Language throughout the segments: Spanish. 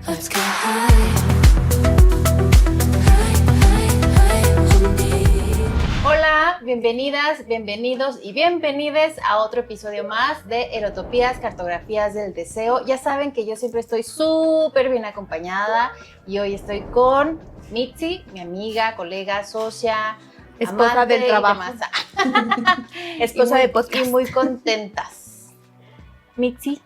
Let's get high. Hola, bienvenidas, bienvenidos y bienvenides a otro episodio más de Erotopías, Cartografías del Deseo. Ya saben que yo siempre estoy súper bien acompañada y hoy estoy con Mitzi, mi amiga, colega, socia, esposa amante del trabajo. Esposa de podcast. Y muy contentas. Mitzi.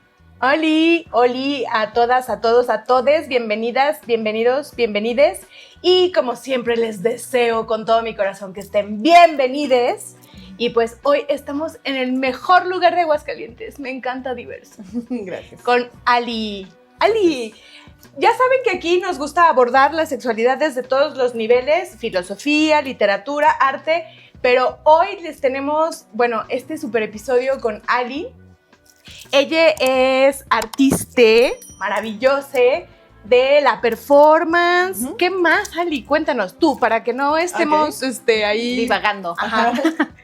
Oli, a todas, a todos, a todes, bienvenidas, bienvenidos, bienvenides. Y como siempre les deseo con todo mi corazón que estén bienvenides. Y pues hoy estamos en el mejor lugar de Aguascalientes. Me encanta Diverso. Gracias. Con Ali. Ali, ya saben que aquí nos gusta abordar la sexualidad desde todos los niveles, filosofía, literatura, arte. Pero hoy les tenemos, este super episodio con Ali. Ella es artista maravillosa de la performance. Uh-huh. ¿Qué más, Ali? Cuéntanos tú, para que no estemos ahí divagando. Ajá.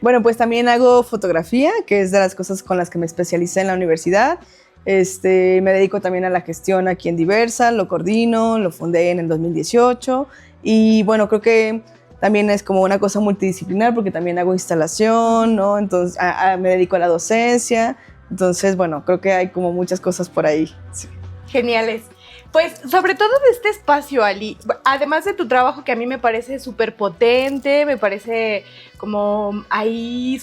Bueno, pues también hago fotografía, que es de las cosas con las que me especialicé en la universidad. Me dedico también a la gestión aquí en Diversa, lo coordino, lo fundé en el 2018. Y bueno, creo que también es como una cosa multidisciplinar porque también hago instalación, ¿no? Entonces me dedico a la docencia. Entonces, bueno, creo que hay como muchas cosas por ahí. Sí. Geniales. Pues, sobre todo de este espacio, Ali, además de tu trabajo que a mí me parece súper potente, me parece como ahí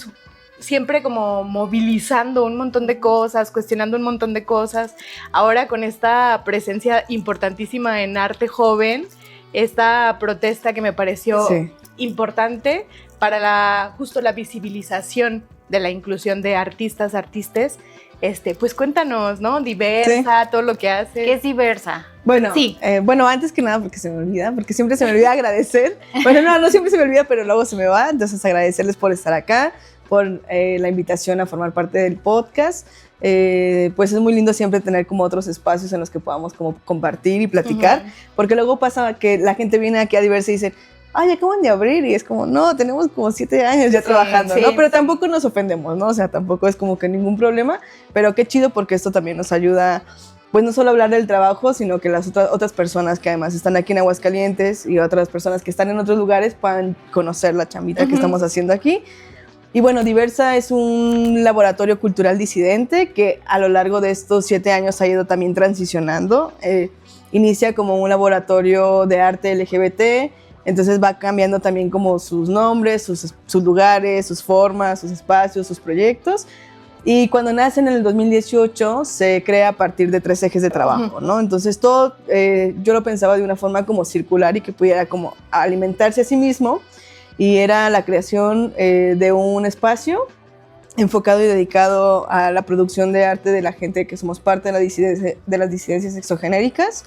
siempre como movilizando un montón de cosas, cuestionando un montón de cosas. Ahora con esta presencia importantísima en Arte Joven, esta protesta que me pareció importante para justo la visibilización de la inclusión de artistas, pues cuéntanos, ¿no? Diversa, todo lo que hace. ¿Qué es Diversa? Bueno, sí. Antes que nada, porque se me olvida, porque siempre se me olvida agradecer. Bueno, no siempre se me olvida, pero luego se me va. Entonces, agradecerles por estar acá, por la invitación a formar parte del podcast. Pues es muy lindo siempre tener como otros espacios en los que podamos como compartir y platicar, porque luego pasa que la gente viene aquí a Diversa y dice, ay, acaban de abrir, y es como, no, tenemos como 7 años ya trabajando, ¿no? Pero tampoco nos ofendemos, ¿no? O sea, tampoco es como que ningún problema, pero qué chido porque esto también nos ayuda, pues no solo a hablar del trabajo, sino que las otras personas que además están aquí en Aguascalientes y otras personas que están en otros lugares puedan conocer la chambita que estamos haciendo aquí. Y bueno, Diversa es un laboratorio cultural disidente que a lo largo de estos 7 años ha ido también transicionando. Inicia como un laboratorio de arte LGBT, entonces va cambiando también como sus nombres, sus lugares, sus formas, sus espacios, sus proyectos. Y cuando nace en el 2018 se crea a partir de 3 ejes de trabajo, ¿no? Entonces todo yo lo pensaba de una forma como circular y que pudiera como alimentarse a sí mismo. Y era la creación de un espacio enfocado y dedicado a la producción de arte de la gente que somos parte de las disidencias exogenéricas.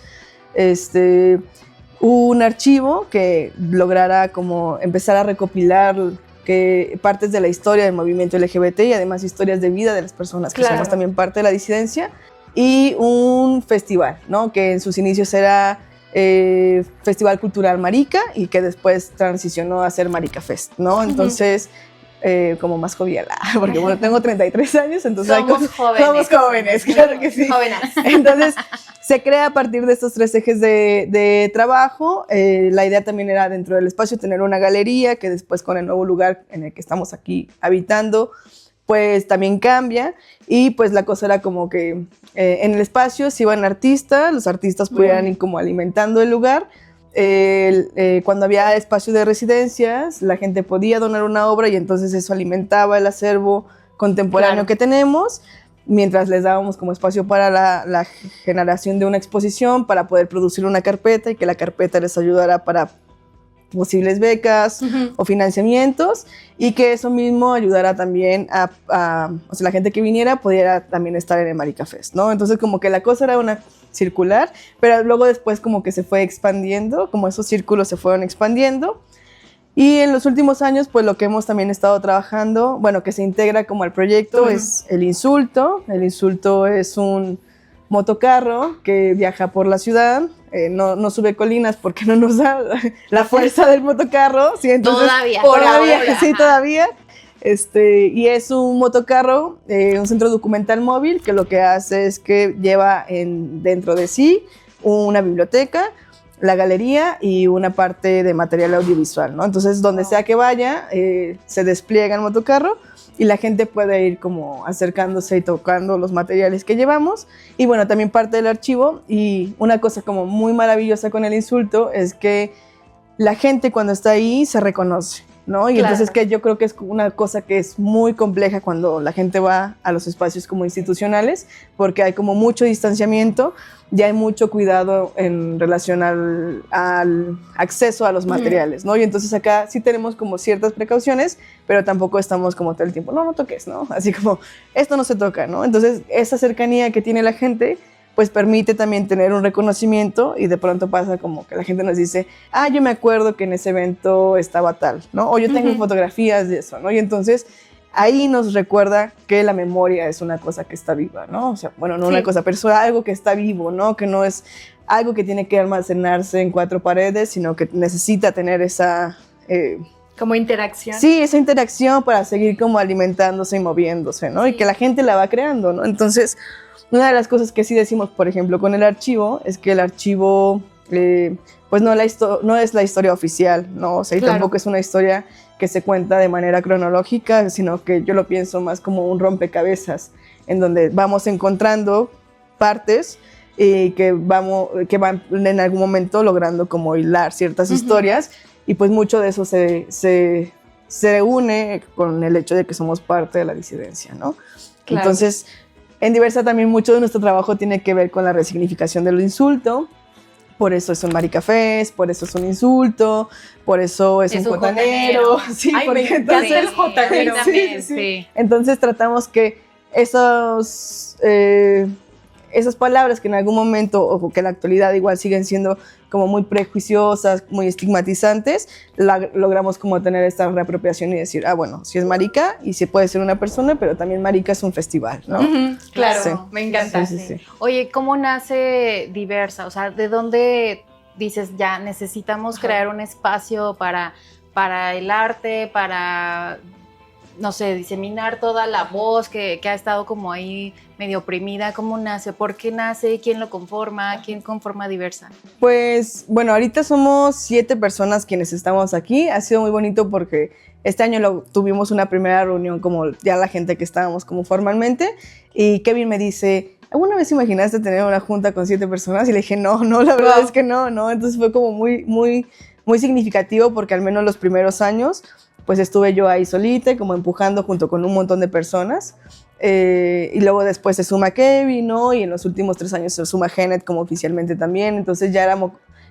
Un archivo que lograra como empezar a recopilar partes de la historia del movimiento LGBT y además historias de vida de las personas que somos también parte de la disidencia, y un festival, ¿no? Que en sus inicios era Festival Cultural Marica y que después transicionó a ser Marica Fest, ¿no? Entonces, como más jovial, porque bueno, tengo 33 años, entonces somos jóvenes, claro que sí. Jóvenes. Entonces, se crea a partir de estos 3 ejes de trabajo. La idea también era dentro del espacio tener una galería que después con el nuevo lugar en el que estamos aquí habitando, pues también cambia, y pues la cosa era como que en el espacio si iban artistas, los artistas pudieran ir como alimentando el lugar. Cuando había espacio de residencias, la gente podía donar una obra y entonces eso alimentaba el acervo contemporáneo que tenemos, mientras les dábamos como espacio para la generación de una exposición, para poder producir una carpeta y que la carpeta les ayudara para posibles becas o financiamientos, y que eso mismo ayudara también o sea, la gente que viniera pudiera también estar en el Marica Fest, ¿no? Entonces como que la cosa era una circular, pero luego después como que se fue expandiendo, como esos círculos se fueron expandiendo, y en los últimos años pues lo que hemos también estado trabajando, bueno, que se integra como al proyecto, es el Insulto. El Insulto es un motocarro que viaja por la ciudad, no sube colinas porque no nos da la fuerza del motocarro, ¿sí? Entonces, todavía. Y es un motocarro, un centro documental móvil que lo que hace es que lleva dentro de sí una biblioteca, la galería y una parte de material audiovisual, ¿no? Entonces, donde sea que vaya, se despliega el motocarro y la gente puede ir como acercándose y tocando los materiales que llevamos. Y bueno, también parte del archivo. Y una cosa como muy maravillosa con el insulto es que la gente cuando está ahí se reconoce, ¿no? Y Claro. entonces que yo creo que es una cosa que es muy compleja cuando la gente va a los espacios como institucionales, porque hay como mucho distanciamiento, ya hay mucho cuidado en relación al acceso a los materiales, ¿no? Y entonces acá sí tenemos como ciertas precauciones, pero tampoco estamos como todo el tiempo, no toques, ¿no? Así como, esto no se toca, ¿no? Entonces esa cercanía que tiene la gente pues permite también tener un reconocimiento y de pronto pasa como que la gente nos dice, yo me acuerdo que en ese evento estaba tal, ¿no? O yo tengo fotografías de eso, ¿no? Y entonces ahí nos recuerda que la memoria es una cosa que está viva, ¿no? O sea, bueno, no una cosa, pero es algo que está vivo, ¿no? Que no es algo que tiene que almacenarse en 4 paredes, sino que necesita tener esa... como interacción. Sí, esa interacción para seguir como alimentándose y moviéndose, ¿no? Y que la gente la va creando, ¿no? Entonces... Una de las cosas que sí decimos, por ejemplo, con el archivo, es que el archivo, pues no es la historia oficial, ¿no? O sea, y tampoco es una historia que se cuenta de manera cronológica, sino que yo lo pienso más como un rompecabezas, en donde vamos encontrando partes que van en algún momento logrando como hilar ciertas historias, y pues mucho de eso se une con el hecho de que somos parte de la disidencia, ¿no? Claro. Entonces... En Diversa también mucho de nuestro trabajo tiene que ver con la resignificación del insulto. Por eso es un maricafés, por eso es un insulto, por eso es un jotanero. Sí, ay, porque me encanta el jotanero. Sí. Entonces tratamos que esas palabras que en algún momento, o que en la actualidad igual siguen siendo como muy prejuiciosas, muy estigmatizantes, logramos como tener esta reapropiación y decir, bueno, sí es marica y sí puede ser una persona, pero también marica es un festival, ¿no? Claro, Sí. me encanta. Sí. Oye, ¿cómo nace Diversa? O sea, ¿de dónde dices ya necesitamos crear un espacio para el arte, para, no sé, diseminar toda la voz que ha estado como ahí medio oprimida? ¿Cómo nace? ¿Por qué nace? ¿Quién lo conforma? ¿Quién conforma Diversa? Pues, bueno, ahorita somos 7 personas quienes estamos aquí. Ha sido muy bonito porque este año tuvimos una primera reunión como ya la gente que estábamos como formalmente, y Kevin me dice, ¿alguna vez imaginaste tener una junta con 7 personas? Y le dije, no, la verdad es que no. Entonces fue como muy, muy, muy significativo porque al menos los primeros años pues estuve yo ahí solita, como empujando junto con un montón de personas. Y luego después se suma Kevin, ¿no? Y en los últimos 3 años se suma Genet como oficialmente también. Entonces ya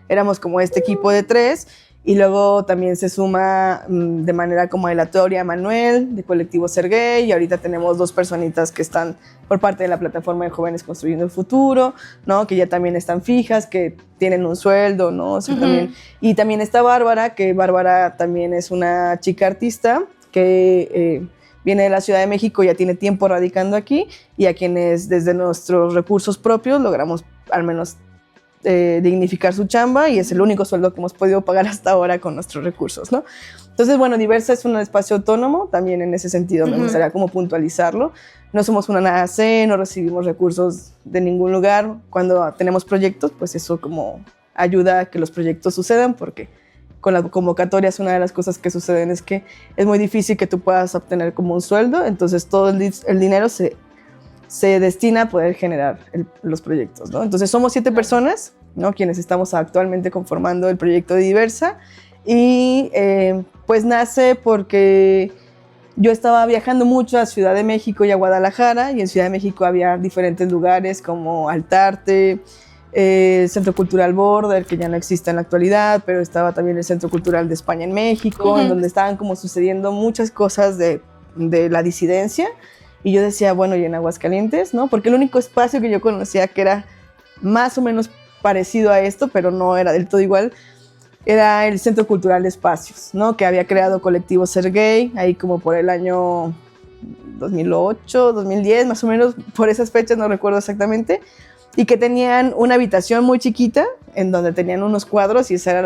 éramos como este equipo de 3. Y luego también se suma de manera como aleatoria Manuel, de Colectivo Sergey, y ahorita tenemos 2 personitas que están por parte de la plataforma de Jóvenes Construyendo el Futuro, ¿no? Que ya también están fijas, que tienen un sueldo, ¿no? O sea, también, y también está Bárbara, que Bárbara también es una chica artista que viene de la Ciudad de México, ya tiene tiempo radicando aquí, y a quienes desde nuestros recursos propios logramos al menos dignificar su chamba, y es el único sueldo que hemos podido pagar hasta ahora con nuestros recursos, ¿no? Entonces, bueno, Diversa es un espacio autónomo, también en ese sentido me gustaría como puntualizarlo. No somos una NAC, no recibimos recursos de ningún lugar. Cuando tenemos proyectos, pues eso como ayuda a que los proyectos sucedan, porque con las convocatorias una de las cosas que suceden es que es muy difícil que tú puedas obtener como un sueldo, entonces todo el dinero se destina a poder generar los proyectos, ¿no? Entonces somos 7 personas, ¿no? Quienes estamos actualmente conformando el proyecto de Diversa, y pues nace porque yo estaba viajando mucho a Ciudad de México y a Guadalajara, y en Ciudad de México había diferentes lugares como Altarte, Centro Cultural Border, que ya no existe en la actualidad, pero estaba también el Centro Cultural de España en México, en donde estaban como sucediendo muchas cosas de la disidencia. Y yo decía, bueno, y en Aguascalientes, ¿no? Porque el único espacio que yo conocía que era más o menos parecido a esto, pero no era del todo igual, era el Centro Cultural de Espacios, ¿no? Que había creado Colectivo Sergey, ahí como por el año 2008, 2010, más o menos, por esas fechas, no recuerdo exactamente, y que tenían una habitación muy chiquita, en donde tenían unos cuadros, y esa era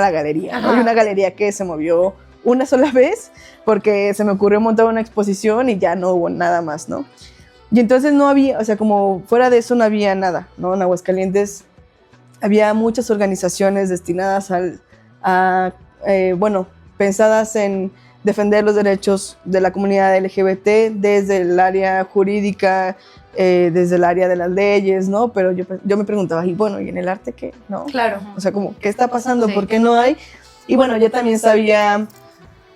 la galería, ¿no? Y una galería que se movió una sola vez, porque se me ocurrió montar una exposición y ya no hubo nada más, ¿no? Y entonces no había, o sea, como fuera de eso no había nada, ¿no? En Aguascalientes había muchas organizaciones destinadas pensadas en defender los derechos de la comunidad LGBT desde el área jurídica, desde el área de las leyes, ¿no? Pero yo me preguntaba, ¿y en el arte qué? ¿No? Claro. O sea, como, ¿qué está pasando? Sí. ¿Por qué no hay? Y bueno, yo también sabía,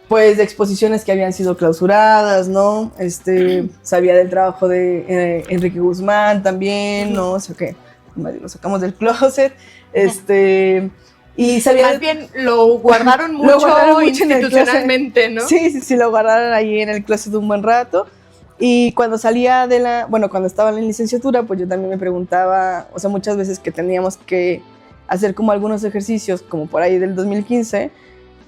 pues, de exposiciones que habían sido clausuradas, ¿no? Sabía del trabajo de Enrique Guzmán también, ¿no? O sea, que lo sacamos del closet, y sabía... Más bien lo guardaron mucho, institucionalmente, ¿no? Sí, lo guardaron ahí en el closet un buen rato. Y cuando salía cuando estaba en la licenciatura, pues yo también me preguntaba, o sea, muchas veces que teníamos que hacer como algunos ejercicios, como por ahí del 2015,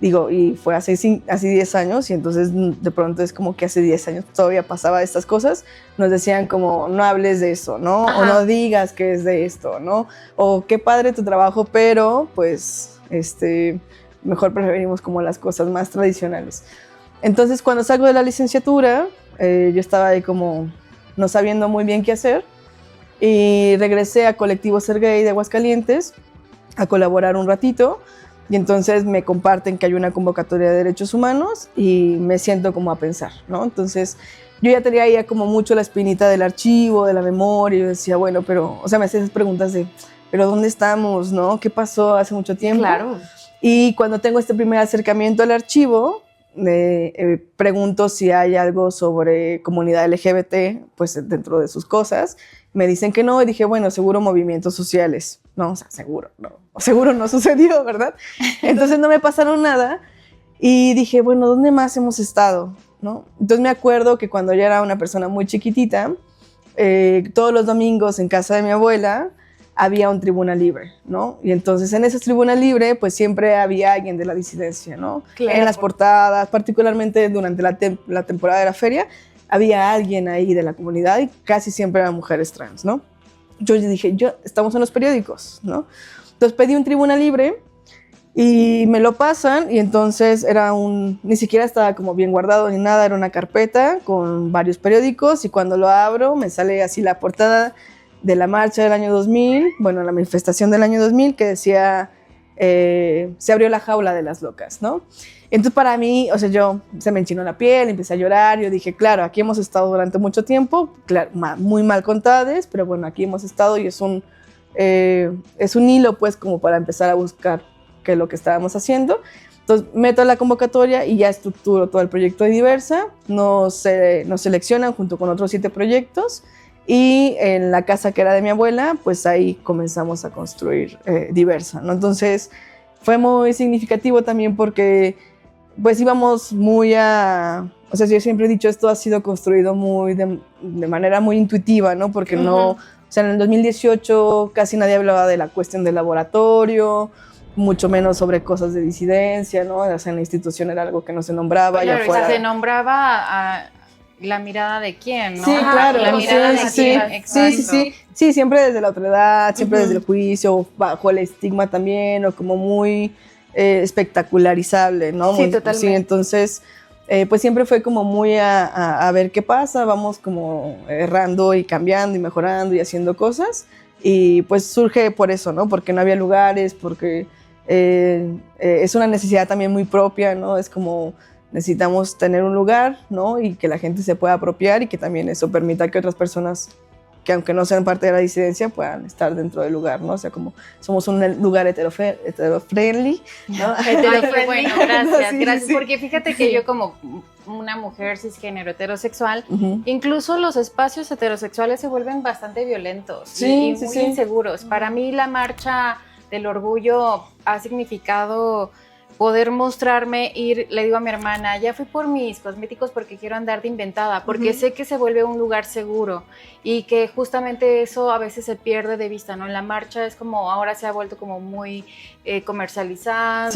y fue hace 10 años, y entonces de pronto es como que hace 10 años todavía pasaba estas cosas, nos decían como, no hables de eso, ¿no? Ajá. O no digas que es de esto, ¿no? O qué padre tu trabajo, pero pues, mejor preferimos como las cosas más tradicionales. Entonces, cuando salgo de la licenciatura, yo estaba ahí como no sabiendo muy bien qué hacer, y regresé a Colectivo Ser Gay de Aguascalientes a colaborar un ratito. Y entonces me comparten que hay una convocatoria de derechos humanos y me siento como a pensar, ¿no? Entonces yo ya tenía ya como mucho la espinita del archivo, de la memoria, y yo decía, bueno, pero, o sea, me hacía esas preguntas de, ¿pero dónde estamos, no? ¿Qué pasó hace mucho tiempo? Claro. Y cuando tengo este primer acercamiento al archivo, pregunto si hay algo sobre comunidad LGBT, pues dentro de sus cosas. Me dicen que no, y dije, bueno, seguro movimientos sociales. No, o sea, seguro no sucedió, ¿verdad? Entonces no me pasaron nada, y dije, bueno, ¿dónde más hemos estado? ¿No? Entonces me acuerdo que cuando yo era una persona muy chiquitita, todos los domingos en casa de mi abuela había un tribuna libre, ¿no? Y entonces en esa tribuna libre, pues siempre había alguien de la disidencia, ¿no? Claro. En las portadas, particularmente durante la temporada de la feria, había alguien ahí de la comunidad, y casi siempre eran mujeres trans, ¿no? Yo dije, estamos en los periódicos, ¿no? Entonces pedí un tribuna libre y me lo pasan, y entonces ni siquiera estaba como bien guardado ni nada, era una carpeta con varios periódicos, y cuando lo abro me sale así la portada de la marcha del año 2000, la manifestación del año 2000, que decía, se abrió la jaula de las locas, ¿no? Entonces para mí, o sea, se me enchinó la piel, empecé a llorar, yo dije, claro, aquí hemos estado durante mucho tiempo, claro, muy mal contadas, pero bueno, aquí hemos estado, y es un hilo, pues, como para empezar a buscar qué es lo que estábamos haciendo. Entonces meto la convocatoria y ya estructuro todo el proyecto de Diversa, nos seleccionan junto con otros 7 proyectos, y en la casa que era de mi abuela, pues ahí comenzamos a construir Diversa, ¿no? Entonces fue muy significativo también porque pues íbamos o sea, yo siempre he dicho, esto ha sido construido muy de manera muy intuitiva, ¿no? Porque no, o sea, en el 2018 casi nadie hablaba de la cuestión del laboratorio, mucho menos sobre cosas de disidencia, ¿no? O sea, en la institución era algo que no se nombraba. Claro, y afuera se nombraba a la mirada de quién, ¿no? Sí, claro. La mirada de quién, exacto. Sí, siempre desde la otredad, siempre desde el juicio, bajo el estigma también, o como muy espectacularizable, ¿no? Sí, totalmente. Sí, entonces, pues siempre fue como muy a ver qué pasa, vamos como errando y cambiando y mejorando y haciendo cosas, y pues surge por eso, ¿no? Porque no había lugares, porque es una necesidad también muy propia, ¿no? Es como necesitamos tener un lugar, ¿no? Y que la gente se pueda apropiar, y que también eso permita que otras personas, que aunque no sean parte de la disidencia, puedan estar dentro del lugar, ¿no? O sea, como somos un lugar hetero-friendly, ¿no? Ay, qué bueno, gracias, Sí, gracias. sí. Porque fíjate que yo, como una mujer cisgénero heterosexual, incluso los espacios heterosexuales se vuelven bastante violentos y muy inseguros. Para mí la marcha del orgullo ha significado poder mostrarme, le digo a mi hermana, ya fui por mis cosméticos porque quiero andar de inventada, porque sé que se vuelve un lugar seguro, y que justamente eso a veces se pierde de vista, ¿no? En la marcha es como, ahora se ha vuelto como muy comercializado,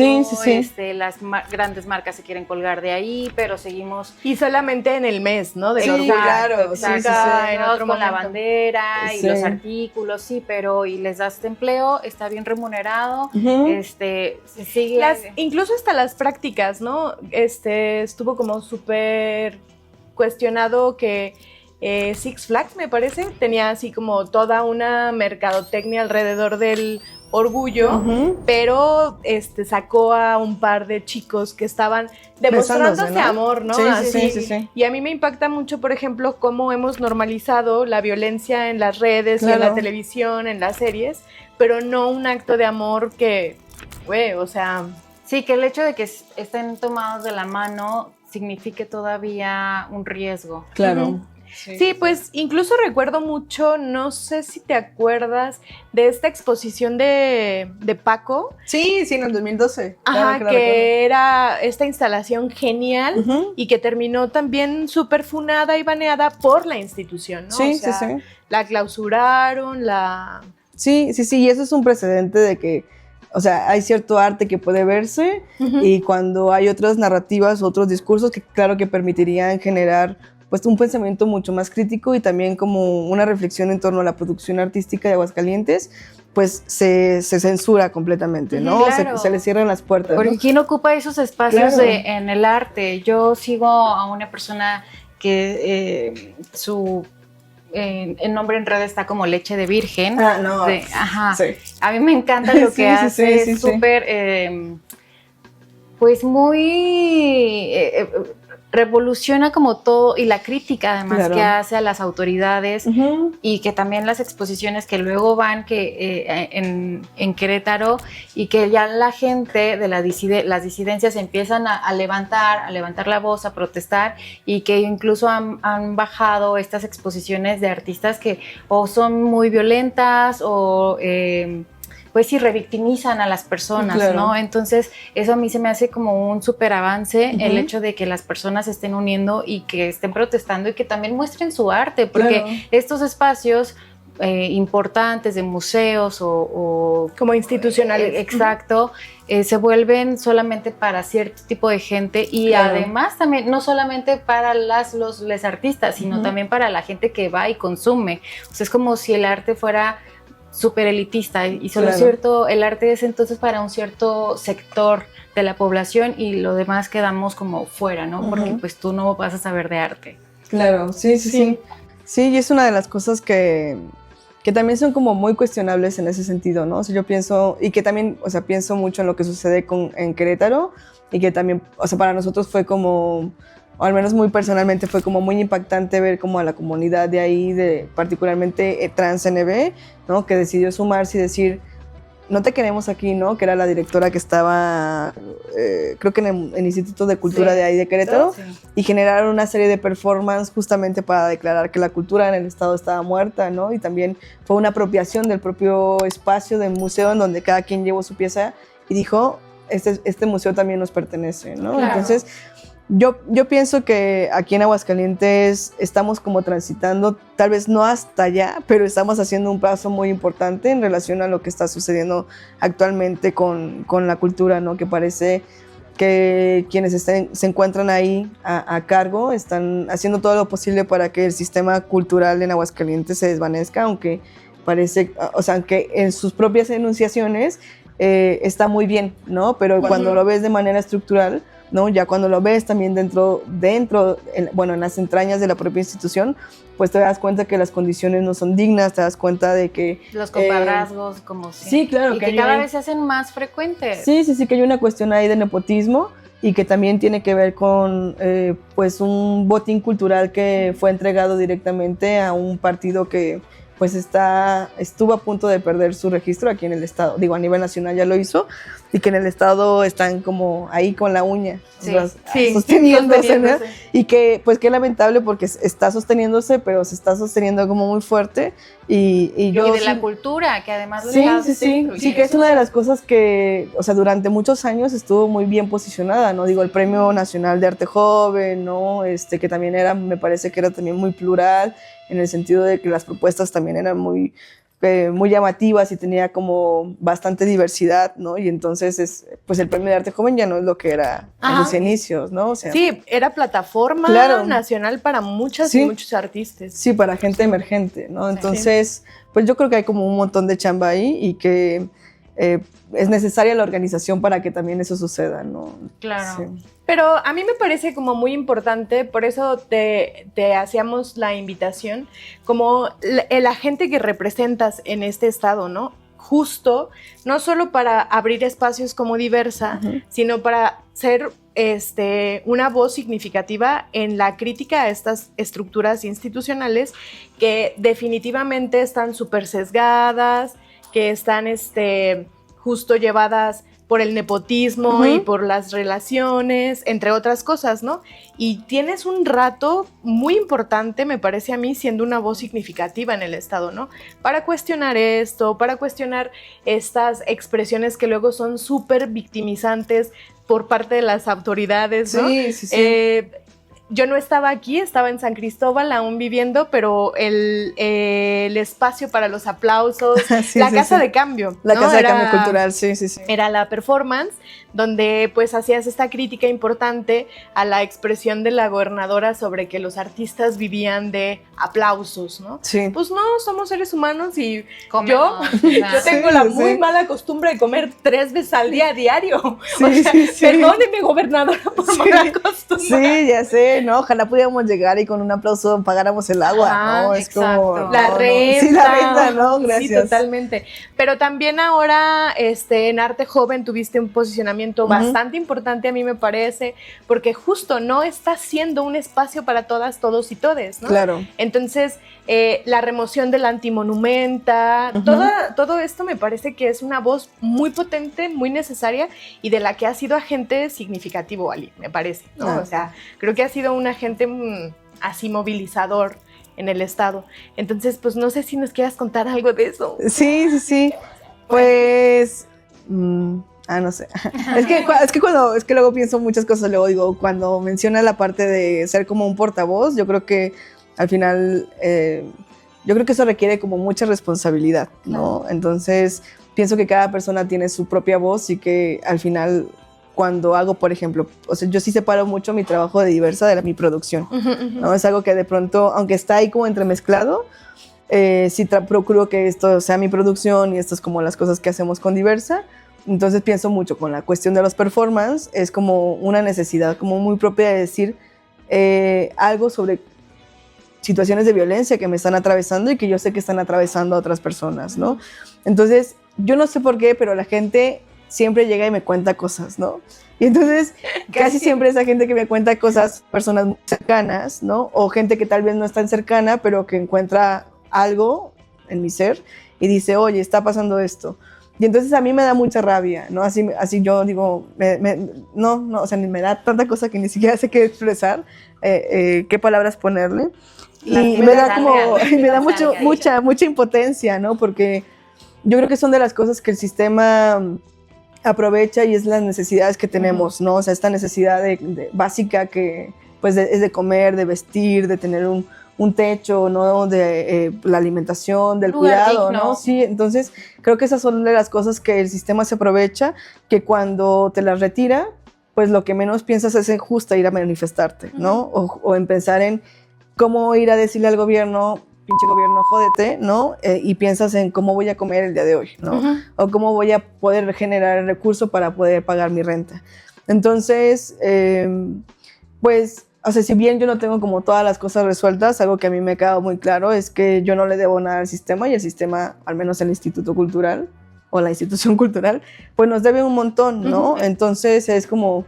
las grandes marcas se quieren colgar de ahí, pero seguimos... Y solamente en el mes, ¿no? Del orgullo. Claro, en otro con la bandera y los artículos, pero y les das empleo, está bien remunerado, se sigue... Incluso hasta las prácticas, ¿no? Estuvo como súper cuestionado que Six Flags, me parece, tenía así como toda una mercadotecnia alrededor del orgullo, Ujú. pero sacó a un par de chicos que estaban demostrándose Besándose, ¿no? amor, ¿no? Sí, Así. sí. Y a mí me impacta mucho, por ejemplo, cómo hemos normalizado la violencia en las redes, y en Claro. la televisión, en las series, pero no un acto de amor que, güey, o sea... Sí, que el hecho de que estén tomados de la mano signifique todavía un riesgo. Claro. Ujú. Sí, pues incluso recuerdo mucho, no sé si te acuerdas de esta exposición de Paco. Sí, en el 2012. Ajá, Claro que era esta instalación genial Ujú. y que terminó también súper funada y baneada por la institución, ¿no? Sí, O sea, sí. la clausuraron, la... Sí, y eso es un precedente de que, o sea, hay cierto arte que puede verse Ujú. y cuando hay otras narrativas, otros discursos que claro que permitirían generar pues un pensamiento mucho más crítico y también como una reflexión en torno a la producción artística de Aguascalientes, pues se censura completamente, ¿no? Claro. Se le cierran las puertas, Porque ¿no? ¿quién ocupa esos espacios Claro. en el arte? Yo sigo a una persona que su el nombre en red está como Leche de Virgen. Ah, no. Ajá. Sí. A mí me encanta lo que hace, sí. es súper, pues muy... revoluciona como todo y la crítica además Claro. que hace a las autoridades. Ujú. Y que también las exposiciones que luego van en Querétaro y que ya la gente de las disidencias empiezan a levantar la voz, a protestar y que incluso han bajado estas exposiciones de artistas que o son muy violentas o pues sí revictimizan a las personas, Claro. ¿no? Entonces eso a mí se me hace como un súper avance, Ujú. el hecho de que las personas se estén uniendo y que estén protestando y que también muestren su arte, porque Claro. estos espacios importantes de museos o Como institucionales. exacto, se vuelven solamente para cierto tipo de gente y Claro. además también no solamente para los artistas, sino Ujú. también para la gente que va y consume. O sea, es como si el arte fuera súper elitista y solo Claro. el arte es entonces para un cierto sector de la población y lo demás quedamos como fuera, ¿no? Ujú. Porque pues tú no vas a saber de arte. Claro, sí. Sí, y es una de las cosas que también son como muy cuestionables en ese sentido, ¿no? O sea, yo pienso, y que también, o sea, pienso mucho en lo que sucede en Querétaro, y que también, o sea, para nosotros fue como, o al menos muy personalmente, fue como muy impactante ver como a la comunidad de ahí, particularmente Trans NB, ¿no? Que decidió sumarse y decir, no te queremos aquí, ¿no? Que era la directora que estaba, creo que en el Instituto de Cultura Sí. de ahí de Querétaro, Sí. y generaron una serie de performances justamente para declarar que la cultura en el estado estaba muerta, ¿no? Y también fue una apropiación del propio espacio del museo en donde cada quien llevó su pieza y dijo, este museo también nos pertenece, ¿no? Claro. Entonces, yo pienso que aquí en Aguascalientes estamos como transitando, tal vez no hasta allá, pero estamos haciendo un paso muy importante en relación a lo que está sucediendo actualmente con la cultura, ¿no? Que parece que quienes se encuentran ahí a cargo están haciendo todo lo posible para que el sistema cultural en Aguascalientes se desvanezca, aunque parece, o sea, aunque en sus propias enunciaciones está muy bien, ¿no? Pero cuando lo ves de manera estructural, ¿no? Ya cuando lo ves también dentro en las entrañas de la propia institución, pues te das cuenta que las condiciones no son dignas, te das cuenta de que... Los compadrazgos, como si. Sí, claro. Y que hay cada vez se hacen más frecuentes. Sí, que hay una cuestión ahí de nepotismo y que también tiene que ver con pues un botín cultural que fue entregado directamente a un partido que pues estuvo a punto de perder su registro aquí en el estado, digo a nivel nacional ya lo hizo, y que en el estado están como ahí con la uña, sosteniéndose, ¿no? Y que pues qué lamentable porque está sosteniéndose, pero se está sosteniendo como muy fuerte y yo... Y de la cultura, que además... Sí, que es una de las cosas que, o sea, durante muchos años estuvo muy bien posicionada, ¿no? Digo, el Premio Nacional de Arte Joven, ¿no? Que también me parece que era también muy plural, en el sentido de que las propuestas también eran muy llamativas y tenía como bastante diversidad, ¿no? Y entonces, pues el Premio de Arte Joven ya no es lo que era en sus inicios, ¿no? O sea, sí, era plataforma nacional para muchas y muchos artistas. Sí, para gente emergente, ¿no? Entonces, pues yo creo que hay como un montón de chamba ahí y que es necesaria la organización para que también eso suceda, ¿no? Claro. Sí. Pero a mí me parece como muy importante, por eso te hacíamos la invitación, como el agente que representas en este estado, ¿no? justo, no solo para abrir espacios como Diversa, sino para ser una voz significativa en la crítica a estas estructuras institucionales que definitivamente están súper sesgadas, que están justo llevadas por el nepotismo y por las relaciones, entre otras cosas, ¿no? Y tienes un rato muy importante, me parece a mí, siendo una voz significativa en el Estado, ¿no? Para cuestionar esto, para cuestionar estas expresiones que luego son súper victimizantes por parte de las autoridades, ¿no? Sí. Yo no estaba aquí, estaba en San Cristóbal aún viviendo, pero el espacio para los aplausos, la casa de cambio. La casa de cambio cultural, sí. Era la performance, donde pues hacías esta crítica importante a la expresión de la gobernadora sobre que los artistas vivían de aplausos, ¿no? Sí. Pues no, somos seres humanos y yo Comemos, tengo la muy mala costumbre de comer 3 veces al día diario. Sí. Perdóneme, gobernadora, por mala costumbre. Sí, ya sé, ¿no? Ojalá pudiéramos llegar y con un aplauso pagáramos el agua, ¿no? Es como... La renta. Sí, la renta, ¿no? Gracias. Sí, totalmente. Pero también ahora, en Arte Joven tuviste un posicionamiento bastante importante, a mí me parece, porque justo no está siendo un espacio para todas, todos y todes, ¿no? Claro. Entonces, la remoción de la antimonumenta, todo esto me parece que es una voz muy potente, muy necesaria y de la que ha sido agente significativo, Ali, me parece, ¿no? O sea, creo que ha sido un agente así movilizador en el Estado. Entonces, pues no sé si nos quieras contar algo de eso. Sí. Pues... no sé. Es que luego pienso muchas cosas, luego digo, cuando menciona la parte de ser como un portavoz, yo creo que al final, yo creo que eso requiere como mucha responsabilidad, ¿no? Claro. Entonces, pienso que cada persona tiene su propia voz y que al final, cuando hago, por ejemplo, o sea, yo sí separo mucho mi trabajo de Diversa de mi producción, ¿no? Es algo que de pronto, aunque está ahí como entremezclado, sí procuro que esto sea mi producción y esto es como las cosas que hacemos con Diversa. Entonces pienso mucho con la cuestión de los performance, es como una necesidad como muy propia de decir algo sobre situaciones de violencia que me están atravesando y que yo sé que están atravesando a otras personas, ¿no? Entonces, yo no sé por qué, pero la gente siempre llega y me cuenta cosas, ¿no? Y entonces, casi siempre esa gente que me cuenta cosas, personas muy cercanas, ¿no? O gente que tal vez no es tan cercana, pero que encuentra algo en mi ser y dice, oye, está pasando esto. Y entonces a mí me da mucha rabia, ¿no? Así yo digo, no, o sea, me da tanta cosa que ni siquiera sé qué expresar, qué palabras ponerle. Y me da mucha impotencia, ¿no? Porque yo creo que son de las cosas que el sistema aprovecha y es las necesidades que tenemos, ¿no? O sea, esta necesidad básica que pues es de comer, de vestir, de tener un techo, ¿no? De la alimentación, del cuidado, ¿no? Sí, entonces creo que esas son de las cosas que el sistema se aprovecha, que cuando te las retira, pues lo que menos piensas es en justo ir a manifestarte, ¿no? O en pensar en cómo ir a decirle al gobierno, pinche gobierno, jódete, ¿no? Y piensas en cómo voy a comer el día de hoy, ¿no? O cómo voy a poder generar el recurso para poder pagar mi renta. Entonces, pues, o sea, si bien yo no tengo como todas las cosas resueltas, algo que a mí me ha quedado muy claro es que yo no le debo nada al sistema y el sistema, al menos el Instituto Cultural o la institución cultural, pues nos debe un montón, ¿no? Entonces es como,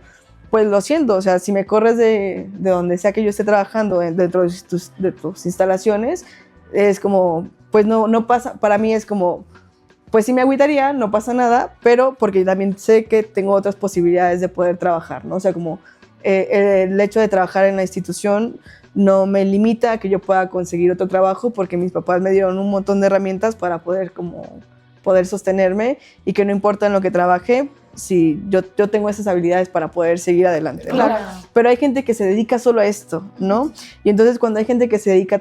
pues lo siento, o sea, si me corres de donde sea que yo esté trabajando dentro de tus instalaciones, es como, pues no pasa, para mí es como, pues sí me agüitaría, no pasa nada, pero porque también sé que tengo otras posibilidades de poder trabajar, ¿no? O sea, como el hecho de trabajar en la institución no me limita a que yo pueda conseguir otro trabajo porque mis papás me dieron un montón de herramientas para poder sostenerme y que no importa en lo que trabaje, si yo tengo esas habilidades para poder seguir adelante, ¿no? Claro. Pero hay gente que se dedica solo a esto, ¿no? Y entonces cuando hay gente que se dedica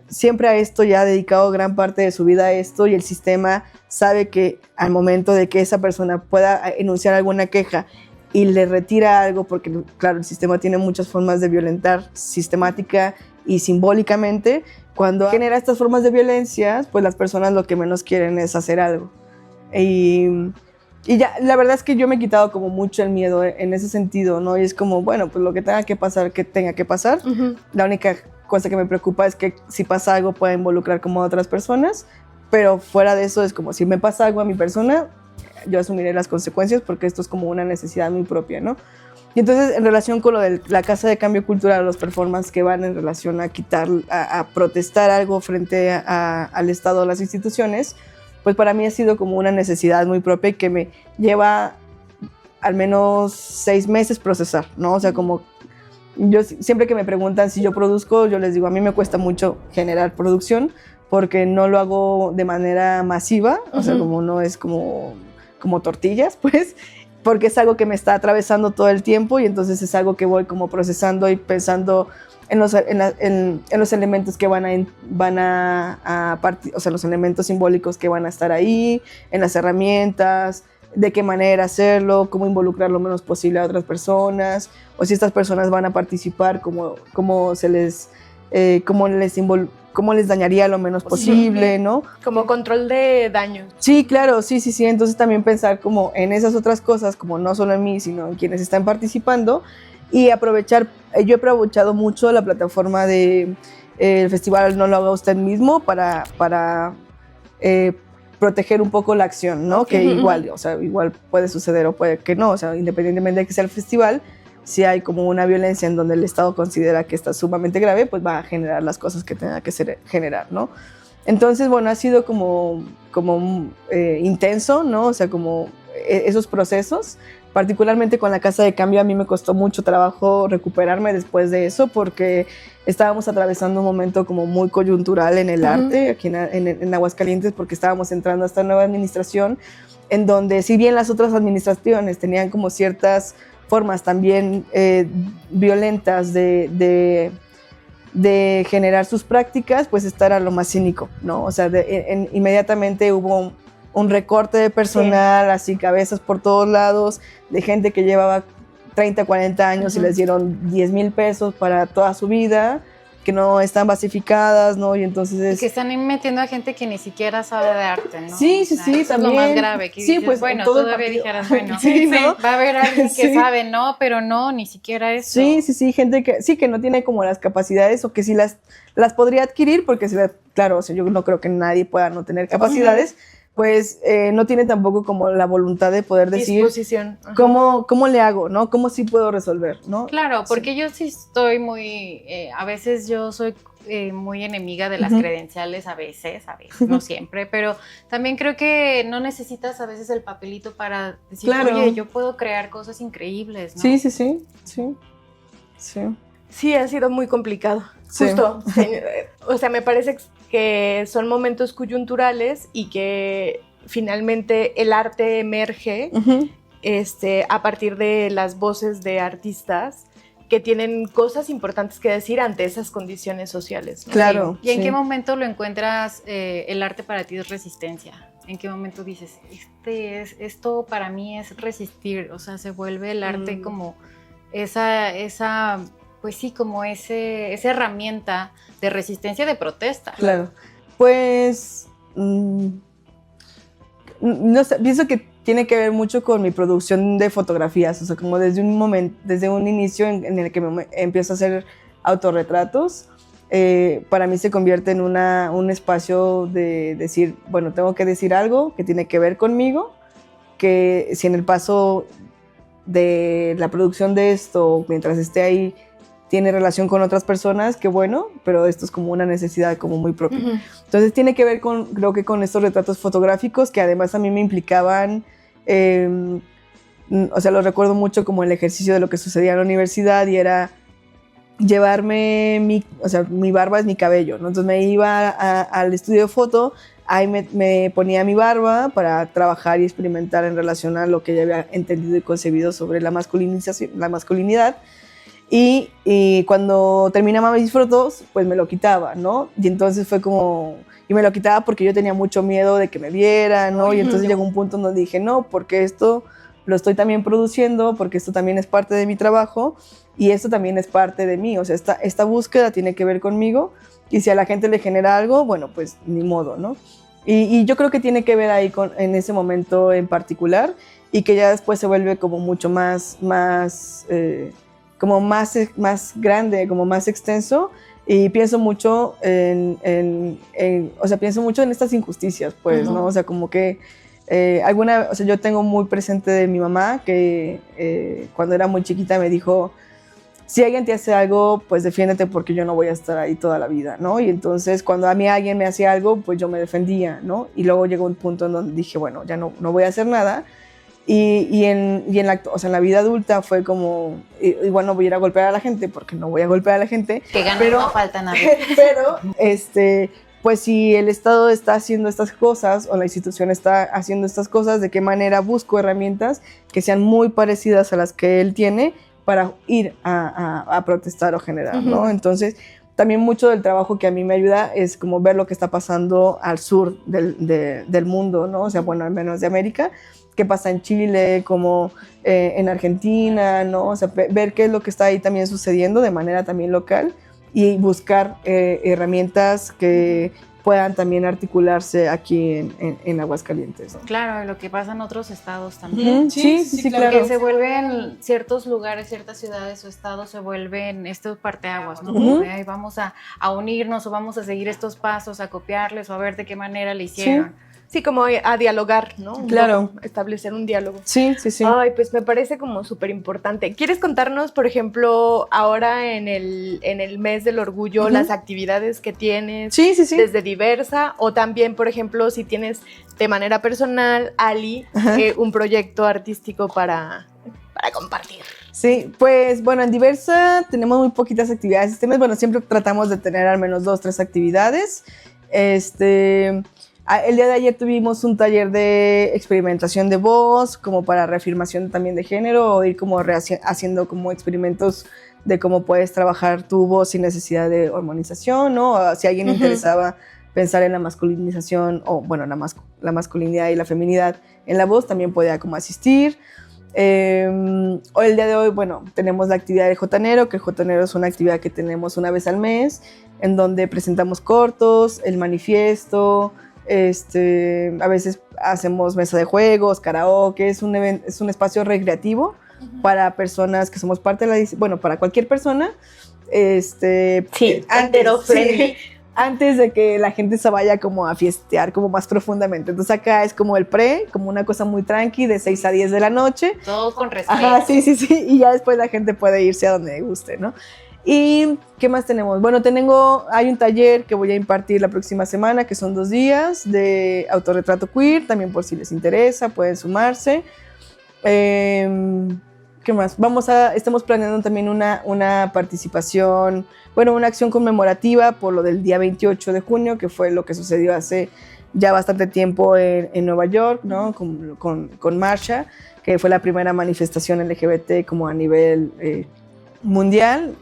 siempre a esto, ya ha dedicado gran parte de su vida a esto y el sistema sabe que al momento de que esa persona pueda enunciar alguna queja y le retira algo, porque claro, el sistema tiene muchas formas de violentar sistemática y simbólicamente, cuando genera estas formas de violencia, pues las personas lo que menos quieren es hacer algo. Y ya, la verdad es que yo me he quitado como mucho el miedo en ese sentido, ¿no? Y es como, bueno, pues lo que tenga que pasar. La única cosa que me preocupa es que si pasa algo pueda involucrar como a otras personas, pero fuera de eso es como si me pasa algo a mi persona, yo asumiré las consecuencias porque esto es como una necesidad muy propia, ¿no? Y entonces, en relación con lo de la Casa de Cambio Cultural, los performances que van en relación a quitar, a protestar algo frente al Estado o las instituciones, pues para mí ha sido como una necesidad muy propia que me lleva al menos 6 meses procesar, ¿no? O sea, como yo siempre que me preguntan si yo produzco, yo les digo, a mí me cuesta mucho generar producción porque no lo hago de manera masiva, o sea, como no es como tortillas, pues, porque es algo que me está atravesando todo el tiempo y entonces es algo que voy como procesando y pensando en los elementos que van a partir, o sea, los elementos simbólicos que van a estar ahí, en las herramientas, de qué manera hacerlo, cómo involucrar lo menos posible a otras personas, o si estas personas van a participar, cómo les dañaría lo menos posible, ¿no? Como control de daño. Sí, claro, sí. Entonces también pensar como en esas otras cosas, como no solo en mí, sino en quienes están participando y aprovechar. Yo he aprovechado mucho la plataforma de el festival No lo haga usted mismo para proteger un poco la acción, ¿no? Que igual puede suceder o puede que no, o sea, independientemente de que sea el festival, si hay como una violencia en donde el Estado considera que está sumamente grave, pues va a generar las cosas que tenga que generar, ¿no? Entonces, bueno, ha sido como intenso, ¿no? O sea, como esos procesos, particularmente con la Casa de Cambio, a mí me costó mucho trabajo recuperarme después de eso, porque estábamos atravesando un momento como muy coyuntural en el arte, aquí en Aguascalientes, porque estábamos entrando a esta nueva administración, en donde si bien las otras administraciones tenían como ciertas formas también violentas de generar sus prácticas, pues esta era lo más cínico, ¿no? O sea, inmediatamente hubo un recorte de personal, así cabezas por todos lados, de gente que llevaba 30, 40 años y les dieron 10,000 pesos para toda su vida, que no están basificadas, ¿no? Y entonces y que están metiendo a gente que ni siquiera sabe de arte, ¿no? Sí, eso también. Es lo más grave. Que dices, pues bueno, todo todavía dijeras, bueno, sí, ¿no? va a haber alguien que sabe, ¿no? Pero no, ni siquiera eso. Sí, gente que no tiene como las capacidades o que sí las podría adquirir, porque claro, o sea, yo no creo que nadie pueda no tener capacidades, pues no tiene tampoco como la voluntad de poder decir disposición. ¿Cómo le hago, ¿no? ¿Cómo sí puedo resolver, ¿no? Claro, porque yo sí estoy muy, a veces yo soy muy enemiga de las credenciales, a veces, no siempre, pero también creo que no necesitas a veces el papelito para decir, oye, yo puedo crear cosas increíbles, ¿no? Sí. Sí, ha sido muy complicado. Sí. Justo, o sea, me parece que son momentos coyunturales y que finalmente el arte emerge a partir de las voces de artistas que tienen cosas importantes que decir ante esas condiciones sociales, ¿no? Claro. ¿Y en qué momento lo encuentras el arte para ti es resistencia? ¿En qué momento dices, esto para mí es resistir? O sea, se vuelve el arte como esa pues sí, como esa herramienta de resistencia, de protesta. Claro. Pues, no sé, pienso que tiene que ver mucho con mi producción de fotografías, o sea, como desde un inicio en el que empiezo a hacer autorretratos, para mí se convierte en un espacio de decir, bueno, tengo que decir algo que tiene que ver conmigo, que si en el paso de la producción de esto, mientras esté ahí, tiene relación con otras personas, qué bueno, pero esto es como una necesidad como muy propia. Entonces tiene que ver creo que con estos retratos fotográficos que además a mí me implicaban, o sea, lo recuerdo mucho como el ejercicio de lo que sucedía en la universidad y era llevarme mi barba es mi cabello, ¿no? Entonces me iba al estudio de foto, ahí me ponía mi barba para trabajar y experimentar en relación a lo que ya había entendido y concebido sobre la masculinidad. Y cuando terminaba mis fotos, pues me lo quitaba, ¿no? Y entonces fue como... Y me lo quitaba porque yo tenía mucho miedo de que me vieran, ¿no? Y entonces llegó un punto en donde dije, no, porque esto lo estoy también produciendo, porque esto también es parte de mi trabajo y esto también es parte de mí. O sea, esta búsqueda tiene que ver conmigo y si a la gente le genera algo, bueno, pues ni modo, ¿no? Y yo creo que tiene que ver ahí en ese momento en particular y que ya después se vuelve como mucho más grande, como más extenso Y pienso mucho o sea, pienso mucho en estas injusticias, pues, ¿no? O sea, como que o sea, yo tengo muy presente de mi mamá que cuando era muy chiquita me dijo, si alguien te hace algo, pues defiéndete porque yo no voy a estar ahí toda la vida, ¿no? Y entonces cuando a mí alguien me hacía algo, pues yo me defendía, ¿no? Y luego llegó un punto en donde dije, bueno, ya no voy a hacer nada. Y en la vida adulta fue como, igual no voy a ir a golpear a la gente porque no voy a golpear a la gente. Que ganas no faltan a ver. Pero, pues si el Estado está haciendo estas cosas o la institución está haciendo estas cosas, ¿de qué manera busco herramientas que sean muy parecidas a las que él tiene para ir a protestar o generar, ¿no? Entonces, también mucho del trabajo que a mí me ayuda es como ver lo que está pasando al sur del mundo, ¿no? O sea, bueno, al menos de América, qué pasa en Chile, como en Argentina, ¿no? O sea, ver qué es lo que está ahí también sucediendo de manera también local y buscar herramientas que puedan también articularse aquí en Aguascalientes, ¿no? Claro, lo que pasa en otros estados también. Sí, claro. Que se vuelven ciertos lugares, ciertas ciudades o estados se vuelven estos parteaguas, ¿no? Como de, vamos a unirnos o vamos a seguir estos pasos, a copiarles o a ver de qué manera le hicieron. Sí, como a dialogar, ¿no? Claro. Establecer un diálogo. Sí. Ay, pues me parece como súper importante. ¿Quieres contarnos, por ejemplo, ahora en el mes del orgullo, las actividades que tienes? Sí. Desde Diversa, o también, por ejemplo, si tienes de manera personal, Ali, un proyecto artístico para compartir. Sí, pues bueno, en Diversa tenemos muy poquitas actividades este mes. Bueno, siempre tratamos de tener al menos 2, 3 actividades. El día de ayer tuvimos un taller de experimentación de voz, como para reafirmación también de género, o ir como haciendo como experimentos de cómo puedes trabajar tu voz sin necesidad de hormonización, ¿no? O si a alguien le interesaba pensar en la masculinización, o bueno, la masculinidad y la feminidad en la voz, también podía como asistir. Hoy, el día de hoy, bueno, tenemos la actividad de Jotanero, que el Jotanero es una actividad que tenemos una vez al mes, en donde presentamos cortos, el manifiesto. A veces hacemos mesa de juegos, karaoke, es un espacio recreativo para personas que somos parte de para cualquier persona. Antes de que la gente se vaya como a fiestear como más profundamente. Entonces acá es como el como una cosa muy tranqui, de 6 a 10 de la noche. Todo con respeto. Ajá, sí, y ya después la gente puede irse a donde guste, ¿no? ¿Y qué más tenemos? Bueno, hay un taller que voy a impartir la próxima semana, que son 2 días de autorretrato queer, también por si les interesa, pueden sumarse. ¿Qué más? Estamos planeando también una participación, una acción conmemorativa por lo del día 28 de junio, que fue lo que sucedió hace ya bastante tiempo en Nueva York, ¿no? Con Marcha, que fue la primera manifestación LGBT como a nivel mundial.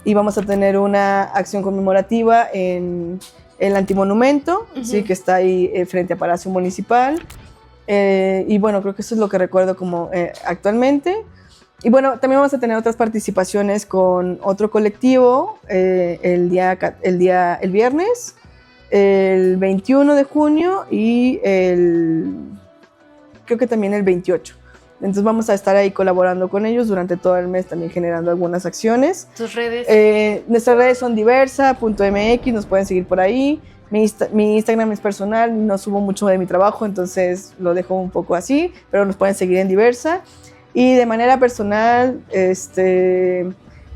Y vamos a tener una acción conmemorativa en el Antimonumento, ¿sí? Que está ahí frente a Palacio Municipal. Y bueno, creo que eso es lo que recuerdo como actualmente. Y bueno, también vamos a tener otras participaciones con otro colectivo el viernes, el 21 de junio y creo que también el 28. Entonces vamos a estar ahí colaborando con ellos durante todo el mes, también generando algunas acciones. ¿Tus redes? Nuestras redes son diversa.mx, nos pueden seguir por ahí. Mi Instagram es personal, no subo mucho de mi trabajo, entonces lo dejo un poco así, pero nos pueden seguir en Diversa. Y de manera personal,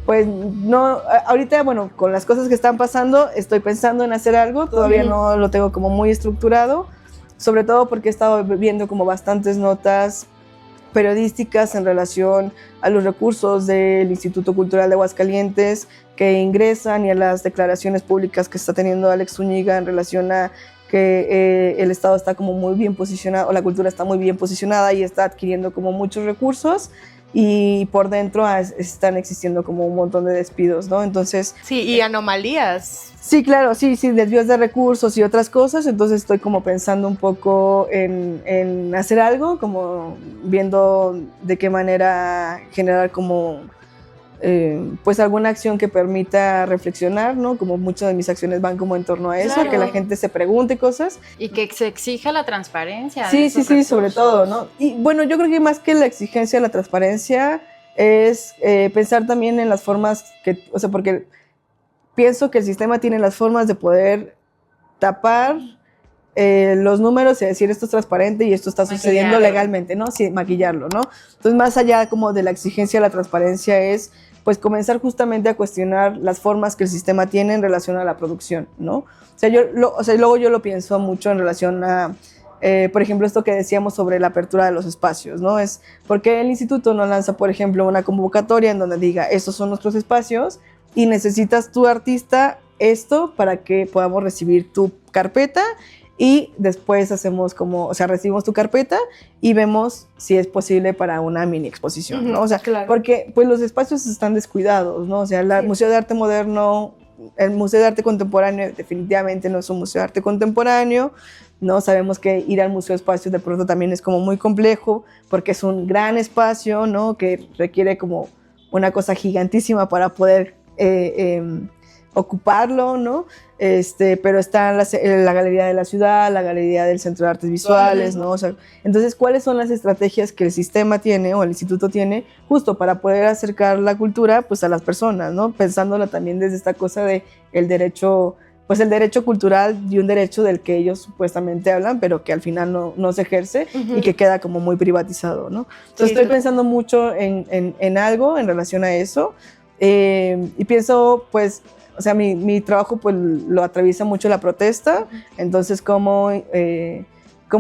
pues no, ahorita, bueno, con las cosas que están pasando, estoy pensando en hacer algo, todavía no lo tengo como muy estructurado, sobre todo porque he estado viendo como bastantes notas periodísticas en relación a los recursos del Instituto Cultural de Aguascalientes que ingresan y a las declaraciones públicas que está teniendo Alex Zúñiga en relación a que el Estado está como muy bien posicionado, o la cultura está muy bien posicionada y está adquiriendo como muchos recursos, y por dentro están existiendo como un montón de despidos, ¿no? Entonces... Sí, y anomalías. Sí, claro, sí, desvíos de recursos y otras cosas, entonces estoy como pensando un poco en hacer algo, como viendo de qué manera generar como... pues alguna acción que permita reflexionar, ¿no? Como muchas de mis acciones van como en torno a eso, claro, que la gente se pregunte cosas. Y que se exija la transparencia. Sí, sobre todo, ¿no? Y bueno, yo creo que más que la exigencia de la transparencia es pensar también en las formas que, o sea, porque pienso que el sistema tiene las formas de poder tapar los números y decir esto es transparente y esto está sucediendo legalmente, ¿no? Sí, maquillarlo, ¿no? Entonces, más allá como de la exigencia de la transparencia es, pues, comenzar justamente a cuestionar las formas que el sistema tiene en relación a la producción, ¿no? O sea, luego yo lo pienso mucho en relación a, por ejemplo, esto que decíamos sobre la apertura de los espacios, ¿no? Es porque el instituto no lanza, por ejemplo, una convocatoria en donde diga, estos son nuestros espacios y necesitas tu artista esto para que podamos recibir tu carpeta. Y después hacemos recibimos tu carpeta y vemos si es posible para una mini exposición, ¿no? O sea, claro. Porque pues los espacios están descuidados, ¿no? O sea, el Museo de Arte Moderno, el Museo de Arte Contemporáneo definitivamente no es un museo de arte contemporáneo, ¿no? Sabemos que ir al Museo de Espacios de pronto también es como muy complejo porque es un gran espacio, ¿no? Que requiere como una cosa gigantísima para poder ocuparlo, ¿no? Pero está la Galería de la Ciudad, la Galería del Centro de Artes Visuales, ¿no? O sea, entonces, ¿cuáles son las estrategias que el sistema tiene o el instituto tiene justo para poder acercar la cultura, pues, a las personas, ¿no? Pensándola también desde esta cosa de el derecho cultural y un derecho del que ellos supuestamente hablan, pero que al final no se ejerce y que queda como muy privatizado, ¿no? Entonces, estoy pensando mucho en algo en relación a eso y pienso, pues, o sea, mi trabajo pues lo atraviesa mucho la protesta, entonces cómo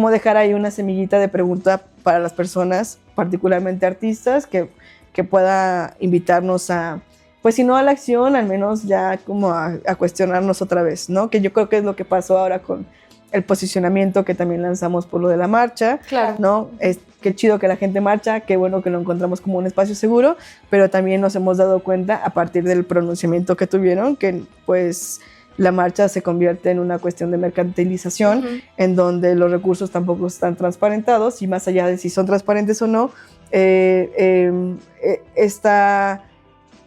dejar ahí una semillita de pregunta para las personas, particularmente artistas, que pueda invitarnos a, pues si no a la acción, al menos ya como a cuestionarnos otra vez, ¿no? Que yo creo que es lo que pasó ahora con el posicionamiento que también lanzamos por lo de la marcha, claro, ¿no? Qué chido que la gente marcha, qué bueno que lo encontramos como un espacio seguro, pero también nos hemos dado cuenta a partir del pronunciamiento que tuvieron que pues la marcha se convierte en una cuestión de mercantilización en donde los recursos tampoco están transparentados y más allá de si son transparentes o no,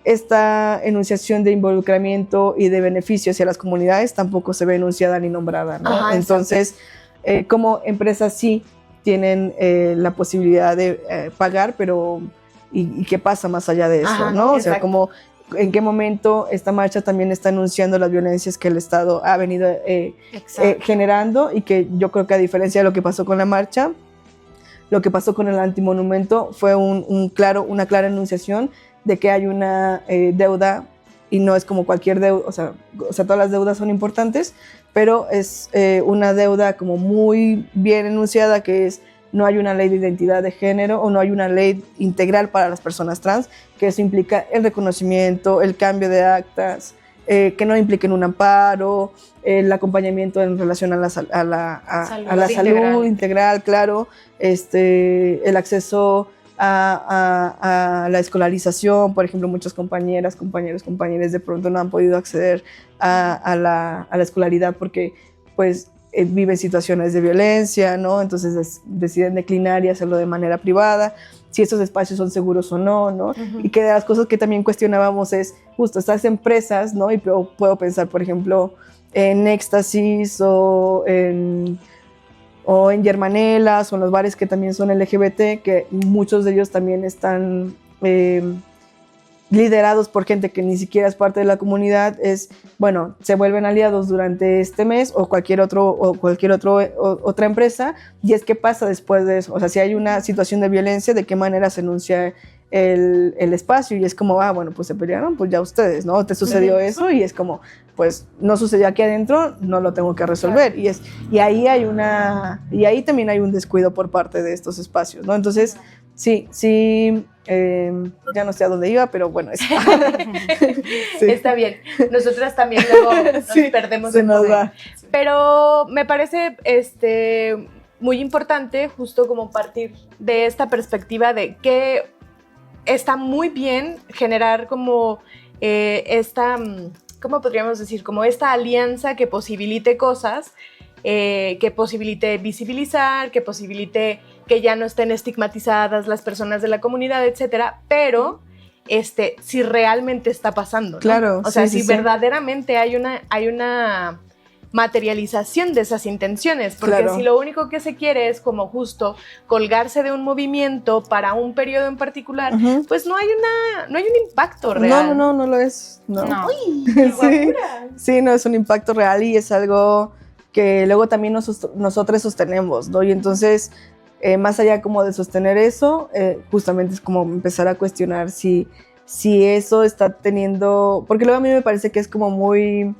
esta enunciación de involucramiento y de beneficio hacia las comunidades tampoco se ve enunciada ni nombrada, ¿no? Ajá, entonces, como empresas sí tienen la posibilidad de pagar, pero ¿y qué pasa más allá de eso? Ajá, ¿no? O sea, como en qué momento esta marcha también está anunciando las violencias que el Estado ha venido generando y que yo creo que a diferencia de lo que pasó con la marcha, lo que pasó con el antimonumento fue una clara enunciación de que hay una deuda y no es como cualquier deuda, o sea, todas las deudas son importantes, pero es una deuda como muy bien enunciada que es no hay una ley de identidad de género o no hay una ley integral para las personas trans, que eso implica el reconocimiento, el cambio de actas, que no impliquen un amparo, el acompañamiento en relación a la salud integral, claro, el acceso a la escolarización. Por ejemplo, muchas compañeros de pronto no han podido acceder a la escolaridad porque pues viven situaciones de violencia, ¿no? Entonces deciden declinar y hacerlo de manera privada, si esos espacios son seguros o no, ¿no? Y que de las cosas que también cuestionábamos es justo estas empresas, ¿no? Y puedo pensar, por ejemplo, en Éxtasis o en Germanelas o en los bares que también son LGBT, que muchos de ellos también están liderados por gente que ni siquiera es parte de la comunidad, se vuelven aliados durante este mes o cualquier otra empresa, y es qué pasa después de eso. O sea, si hay una situación de violencia, de qué manera se enuncia el espacio, y es como, bueno, pues se pelearon, pues ya ustedes, ¿no? Te sucedió eso, y es como, pues no sucedió aquí adentro, no lo tengo que resolver. Claro. Y ahí también hay un descuido por parte de estos espacios, ¿no? Entonces, sí, ya no sé a dónde iba, pero bueno, sí. Está bien. Nosotras también luego nos perdemos. Se nos va. Pero me parece muy importante justo como partir de esta perspectiva de que está muy bien generar como ¿cómo podríamos decir? Como esta alianza que posibilite cosas, que posibilite visibilizar, que posibilite que ya no estén estigmatizadas las personas de la comunidad, etcétera, pero si realmente está pasando, ¿no? Claro. O sea, si verdaderamente hay una materialización de esas intenciones, porque Claro. si lo único que se quiere es como justo colgarse de un movimiento para un periodo en particular, Ujú. pues no hay un impacto real. No lo es. No. No. ¡Uy, qué guapura! Sí, no, es un impacto real y es algo que luego también nosotros sostenemos, ¿no? Y entonces, más allá como de sostener eso, justamente es como empezar a cuestionar si eso está teniendo, porque luego a mí me parece que es como muy,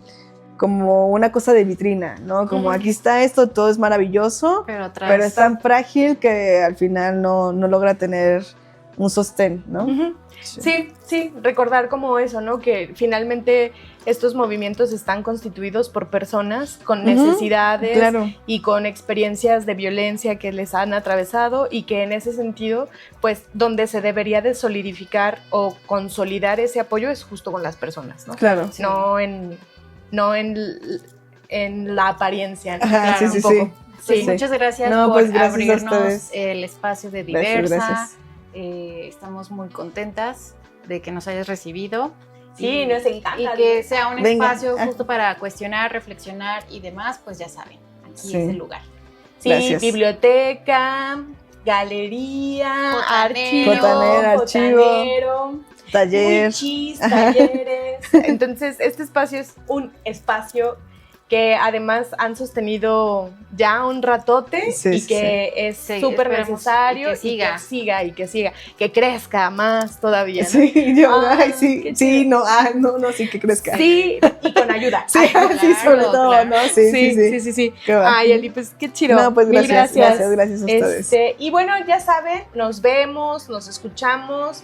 como una cosa de vitrina, ¿no? Como aquí está esto, todo es maravilloso, Pero pero es tan frágil que al final no logra tener un sostén, ¿no? Ujú. Sí, recordar como eso, ¿no? Que finalmente estos movimientos están constituidos por personas con Ujú, necesidades claro. y con experiencias de violencia que les han atravesado y que en ese sentido, pues donde se debería de solidificar o consolidar ese apoyo es justo con las personas, ¿no? Claro. Sí. No en la apariencia, ¿no? Ajá, Claro, sí, un sí. poco. Pues Sí. muchas gracias No, por pues, gracias a abrirnos ustedes. el espacio de Gracias, Diversa. gracias. Estamos muy contentas de que nos hayas recibido. Sí, nos encanta. Y que sea un Venga. espacio justo para cuestionar, reflexionar y demás, pues ya saben, aquí Sí. es el lugar. Sí, Gracias. biblioteca, galería, Botanero. archivo, Taller. wichis, talleres. Entonces, este espacio es un espacio que además han sostenido ya un ratote Sí, y sí, que es Sí, súper esperemos necesario y que siga. que crezca más todavía, ¿no? Sí, yo, Ay, sí, qué sí, chido. no, sí que crezca. Sí, y con ayuda. Sí, Ay, sí, sobre claro, todo, claro. ¿no? Sí. sí. Qué va. Ay, Eli, pues qué chido. No, pues Mil gracias a ustedes. Y bueno, ya saben, nos vemos, nos escuchamos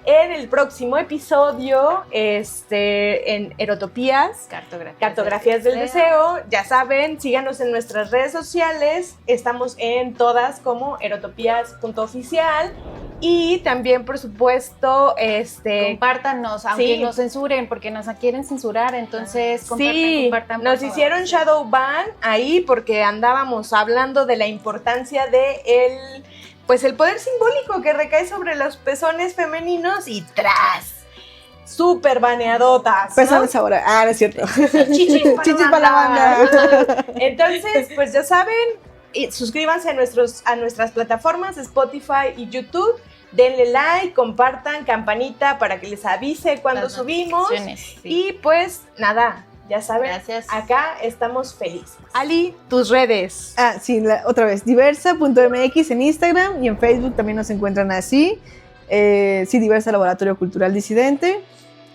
en el próximo episodio, en Erotopías, Cartografías del Deseo. Ya saben, síganos en nuestras redes sociales. Estamos en todas como erotopías.oficial. Y también, por supuesto, Compártanos, aunque Sí. nos censuren, porque nos quieren censurar, entonces compartan. nos por favor. hicieron shadow ban ahí porque andábamos hablando de la importancia de el poder simbólico que recae sobre los pezones femeninos y tras súper baneadotas, ¿no? Pezones ahora. Ah, no es cierto. Chichis Chichis para la banda. Entonces, pues ya saben, suscríbanse a nuestras plataformas Spotify y YouTube. Denle like, compartan, campanita para que les avise cuando Las subimos. notificaciones, sí. Y pues nada, ya saben, Gracias. acá estamos felices. Ali, tus redes. Ah, sí, otra vez, diversa.mx en Instagram y en Facebook también nos encuentran así. Sí, Diversa Laboratorio Cultural Disidente.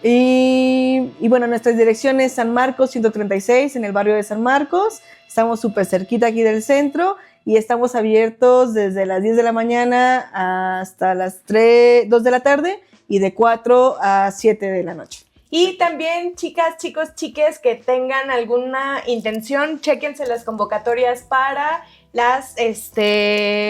Y bueno, nuestras direcciones: San Marcos 136 en el barrio de San Marcos. Estamos súper cerquita aquí del centro y estamos abiertos desde las 10 de la mañana hasta las 2 de la tarde y de 4 a 7 de la noche. Y también, chicas, chicos, chiques que tengan alguna intención, chéquense las convocatorias para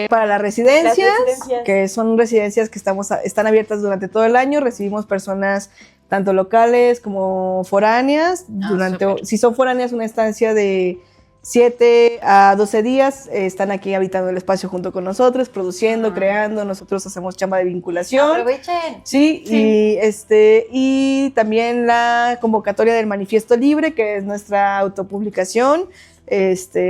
Para las residencias, Las residencias. que son residencias que están abiertas durante todo el año. Recibimos personas tanto locales como foráneas. Súper. Si son foráneas, una estancia de 7 a 12 días, están aquí habitando el espacio junto con nosotros, produciendo, creando. Nosotros hacemos chamba de vinculación. Aprovechen. Sí, Sí. Y también la convocatoria del Manifiesto Libre, que es nuestra autopublicación,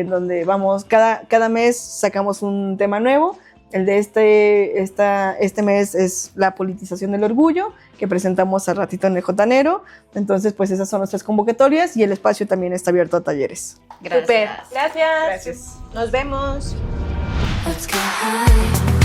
donde vamos, cada mes sacamos un tema nuevo. El de este mes es la politización del orgullo, que presentamos al ratito en el Jotanero. Entonces, pues esas son nuestras convocatorias y el espacio también está abierto a talleres. Gracias. Súper. Gracias. Gracias. Nos vemos. Let's get high.